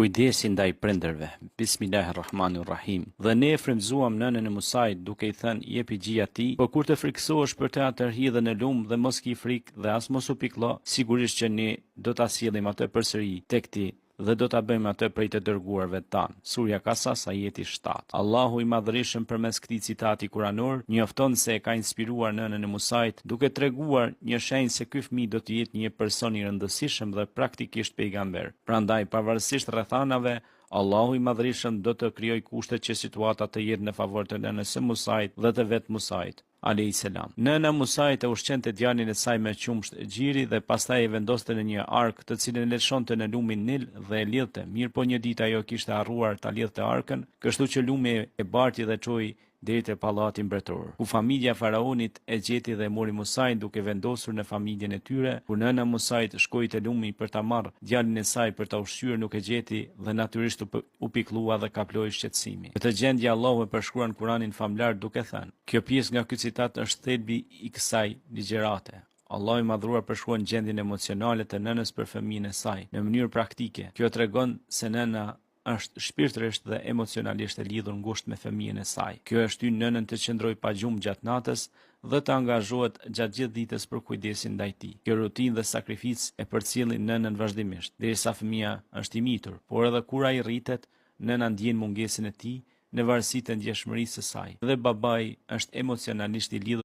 Kujdesi ndaj prindërve. Bismillahirrahmanirrahim. Dhe ne frymëzuam nënën e Musait duke i thënë jepi gjia ti, por kur të friksohesh për të atëherë hidhe në lumë dhe mos ki frikë dhe as mos u pikëllo, sigurisht që ne do ta sjellim atë përsëri tek ti dhe do ta bëjmë atë prej të dërguarve tanë. Surja Kasas ajeti 7. Allahu i Madhërisëm përmes këtij citati kuranor njofton se e ka inspiruar nënën e Musait duke treguar një shenjë se ky fëmijë do të jetë një person i rëndësishëm dhe praktikisht pejgamber. Prandaj pavarësisht rrethanave, Allahu i Madhërisëm do të krijojë kushtet që situata të jetë në favor të nënës së Musait dhe të vet Musait alayhis salam. Nëna Musait e ushqente djalin e saj me qumsht gjiri dhe pastaj e vendoste në një ark të cilën e lëshonte në lumin Nil dhe e lidhte. Mirë po një ditë ajo kishte harruar ta lidhte arkën, kështu që lumi e barti dhe çoi deri te pallati mbretëror. Ku familja e faraonit e gjeti dhe e mori Musain duke vendosur në familjen e tyre, kur nëna Musait shkoi te lumi për ta marrë djalin e saj për ta ushqyer nuk e gjeti dhe natyrisht u pikëllua dhe kaploi shqetësimi. Këtë gjendje Allahu e përshkruan Kur'anin famlar duke thënë: Kjo pjesë nga ky citat është thelbi i kësaj ligjërate. Allahu i Madhruar përshkruan gjendjen emocionale të nënës për fëmijën e saj në mënyrë praktike. Kjo tregon se nëna është shpirtërisht dhe emocionalisht e lidhur ngushtë me fëmijën e saj. Kjo e shtyn nënën të qëndrojë pa gjumë gjatë natës dhe të angazhohet gjatë gjithë ditës për kujdesin ndaj tij. Kjo rutinë dhe sakrificë e përcjellin nënën vazhdimisht, derisa fëmia është i mitur, por edhe kur ai rritet, nëna ndjen mungesën e tij në varësi të ndjeshmërisë së saj. Dhe babai është emocionalisht i lidhur